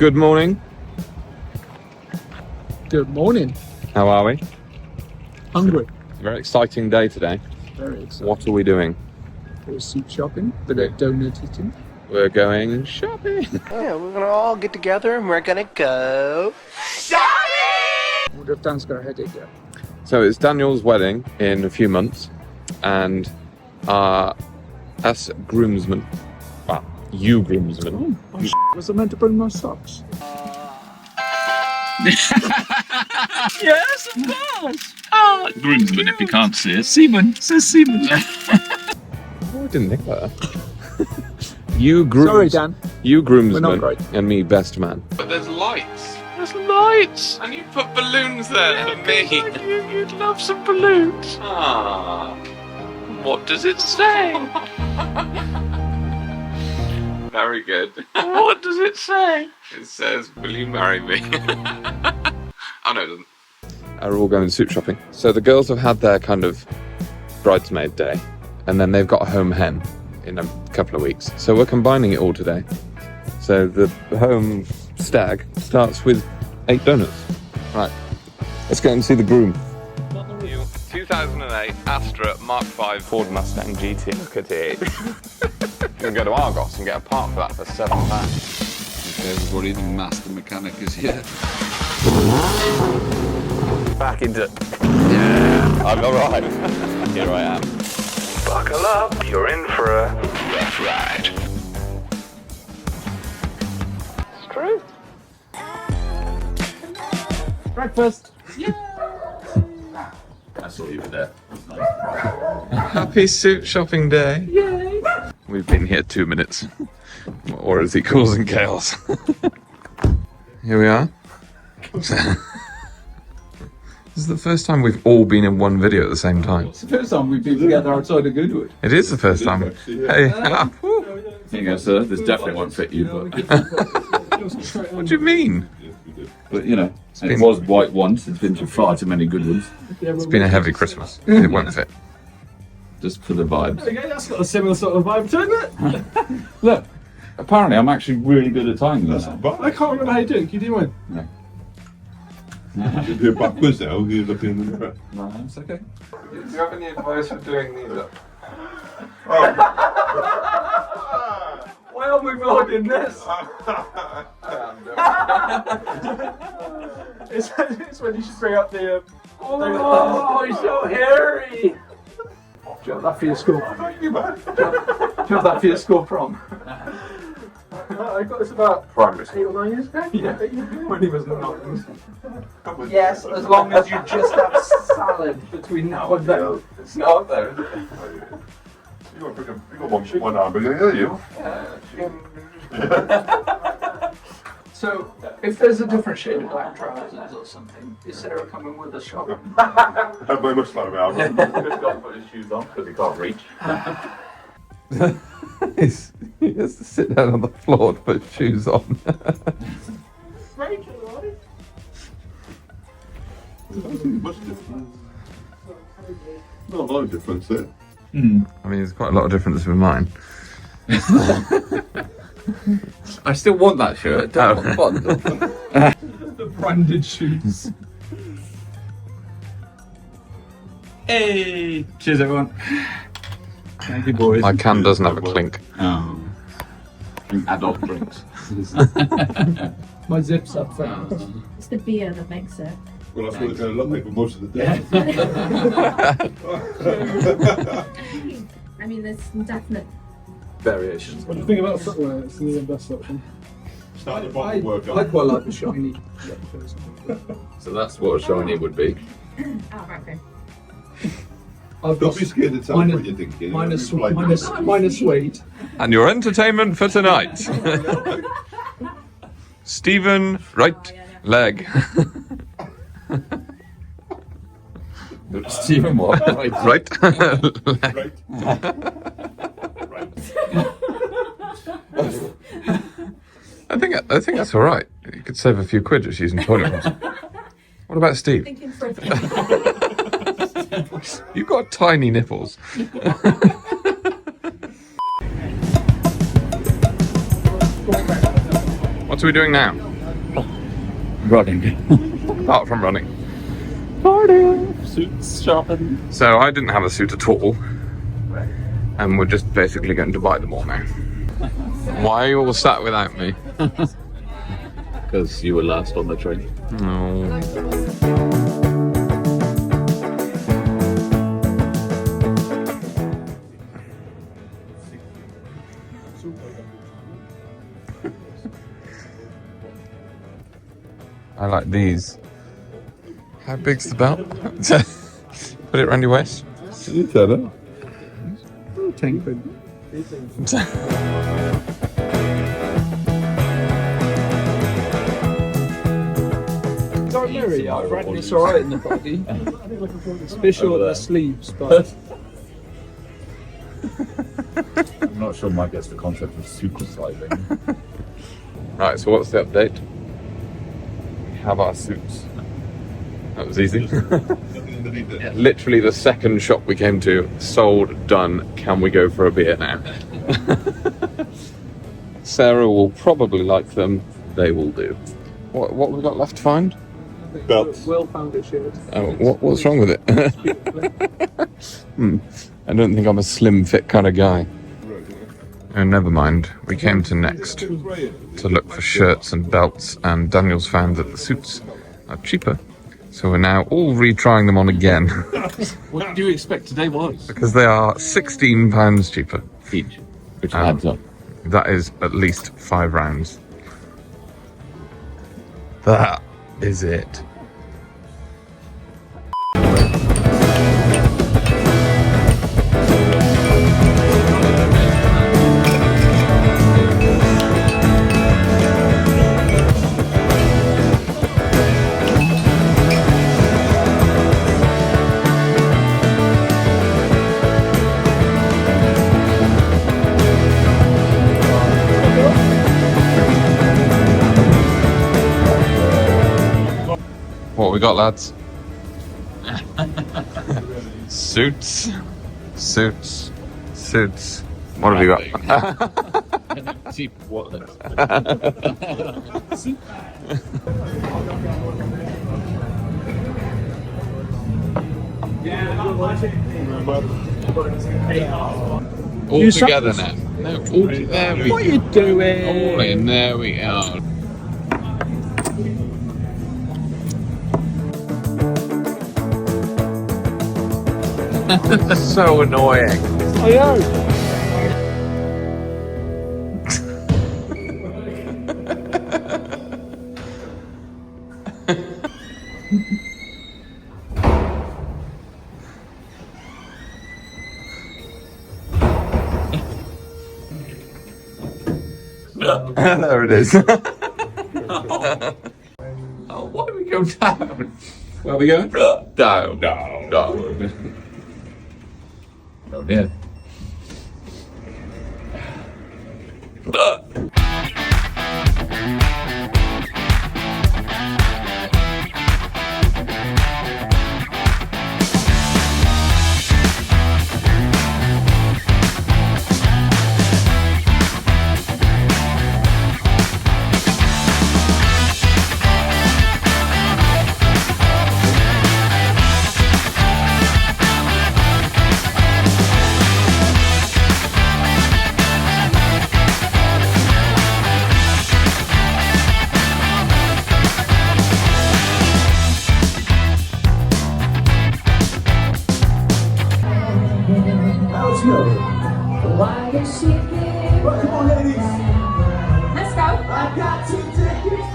Good morning. Good morning. How are we? Hungry. Very exciting day today. Very exciting. What are we doing? We're soup shopping, but at donut eating. We're going shopping. Yeah, we're gonna all get together and we're gonna go shopping! I wonder if Dan's got a headache yet. So it's Daniel's wedding in a few months, and us groomsmen, well, you groomsmen. Was I meant to bring my socks? Yes, of course. Oh, groomsman, if you can't see it. Seaman, says seaman. Oh, I didn't think that. You Sorry, Dan. You groomsman, We're not great. and me best man. But there's lights. There's lights. And you put balloons there for me. You'd love some balloons. Ah. What does it say? Very good. What does it say? It says, "Will you marry me?" Oh no, it doesn't. Are all going soup shopping. So the girls have had their kind of bridesmaid day, and then they've got a home hen in a couple of weeks. So we're combining it all today. So the home stag starts with 8 donuts. Right, let's go and see the groom. 2008 Astra Mark V Ford Mustang GT. Look at it. You can go to Argos and get a part for that for £7. Everybody, the master mechanic is here. Back into... Yeah, I'm alright. Here I am. Buckle up, you're in for a rough ride. It's true. Breakfast. I saw you were there. Happy suit shopping day. Yay! We've been here 2 minutes. Or as he calls in chaos. Here we are. This is the first time we've all been in one video at the same time. It's the first time we've been together outside of Goodwood. It is the first time. Hey, woo. Here you go, sir. This definitely won't fit you, but What do you mean? you know, it was white once. It's been to far too many good ones. It's been a heavy Christmas. It won't fit. Just for the vibes. Okay, that's got a similar sort of vibe to it. Look, apparently I'm actually really good at tying this. But I can't remember how you do it. Can you do one? No. If you're backwards now, you're looking in the mirror. No, it's okay. Do you have any advice for doing these up? Why are we vlogging this? It's when you should bring up the... Oh, he's so hairy! Do you have that for your school? Do you have that for your school prom? I got this about Primary 8 or 9 years ago. Yeah, when he was 9. Yes, as long as you just have salad between now and then. It's not there, is it? You got one arm, but yeah, you. So, if there's a different shade of black trousers or something, is Sarah coming with us shopping? Have my much fun about it. He's got to put his shoes on because he can't reach. He has to sit down on the floor to put shoes on. Much difference. Not a lot of difference there. I mean, there's quite a lot of difference with mine. I still want that shirt. Don't want The branded shoes. Hey! Cheers, everyone. Thank you, boys. My can doesn't have a clink. Oh. Drink adult drinks. My zip's up front. It's the beer that makes it. Well, that's what it's going to look like for most of the day. I mean, there's some definite. Variations. What do you think about footwear? It's the best option. Start the bottom I workout. quite like the shiny. So that's what a shiny would be. Oh, right, okay. Don't be scared to tell me what you're thinking. Minus Like- suede. And your entertainment for tonight. Stephen, right leg. Stephen what? Right leg. Right. I think that's all right. You could save a few quid just using toilet rolls. What about Steve? Thinking for a You've got tiny nipples. What are we doing now? Running. apart from running. Suits shopping. So I didn't have a suit at all, and we're just basically going to buy them all now. Why are you all sat without me? Because you were last on the train. No. I like these. How big's the belt? Put it around your waist. You said it. 10 quid. Don't worry, I've read this alright in the body. It's a bit short in the sleeves, but I'm not sure Mike gets the concept of supersizing. Right, so what's the update? We have our suits. That was easy. Literally the second shop we came to, sold, done. Can we go for a beer now? Sarah will probably like them. They will do. What have we got left to find? Belts. Will found it shirt. Oh, what's wrong with it? I don't think I'm a slim fit kind of guy. Oh, never mind. We came to Next to look for shirts and belts, and Daniel's found that the suits are cheaper. So we're now all retrying them on again. What did you expect today was? Because they are £16 cheaper. Each. Which adds up. That is at least 5 rounds. That is it. What we got, lads? Suits. Suits. Suits. What have you got? Cheap wallet. All together now. No, all there we What are you doing? all in, there we are. So annoying. I know. There it is. Oh, why do we go down? Where are we going? Down, down, down. Oh, yeah. Why is she here? Come on, ladies. Let's go. I got 2 tickets.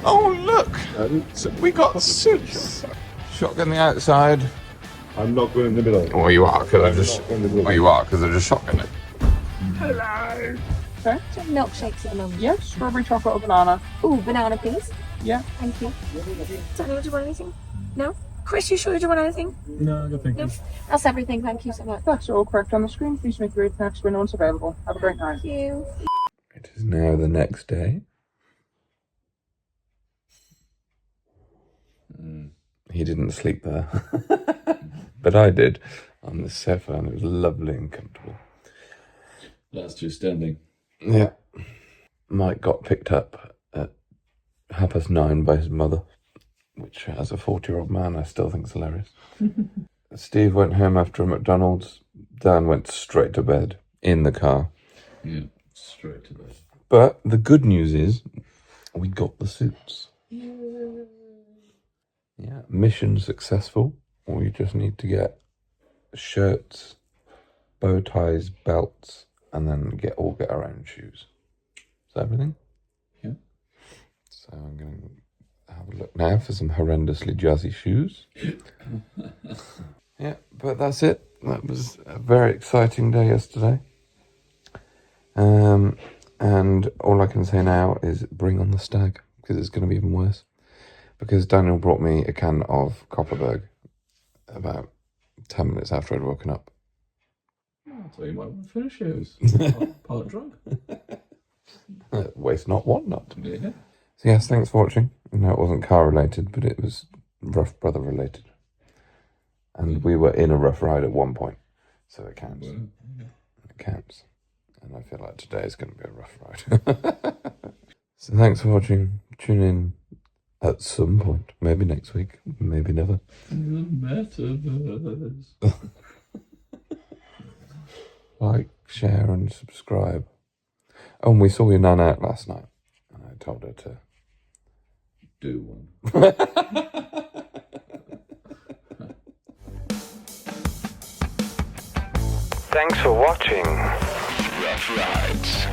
Oh, look! We got suits. Shotgun the outside. I'm not going in the middle. Well, you are, because I just. Well, you are, because I just shotgun it. Hello. Okay. Do you have milkshakes at the moment? Yeah, strawberry chocolate or banana. Ooh, banana, please. Yeah. Thank you. Daniel, do you want anything? No? Chris, you sure you don't want anything? No, I don't think No. That's everything. Thank you so much. that's all correct on the screen. Please make your next when one's available. Have a great night. Thank you. It is now the next day. He didn't sleep there, but I did on the sofa, and it was lovely and comfortable. That's just standing. Yeah. Mike got picked up at 9:30 by his mother, which as a 40-year-old man I still think is hilarious. Steve went home after a McDonald's. Dan went straight to bed in the car. Yeah, straight to bed. But the good news is we got the suits. Yeah, mission successful. We just need to get shirts, bow ties, belts, and then get our own shoes. Is that everything? Yeah. So I'm going to have a look now for some horrendously jazzy shoes. Yeah, but that's it. That was a very exciting day yesterday. And all I can say now is bring on the stag, because it's going to be even worse. Because Daniel brought me a can of Copperberg about 10 minutes after I'd woken up. I thought you might want to finish yours. Part drunk. Waste not, want not. Yeah. So yes, thanks for watching. No, it wasn't car related, but it was Rough Brother related. And we were in a rough ride at one point, so it counts. Well, yeah. It counts. And I feel like today is going to be a rough ride. So thanks for watching. Tune in at some point. Maybe next week. Maybe never. The metaverse. Like, share and subscribe. Oh, and we saw your nan out last night. And I told her to Do one. Thanks for watching. Ruffe Rides.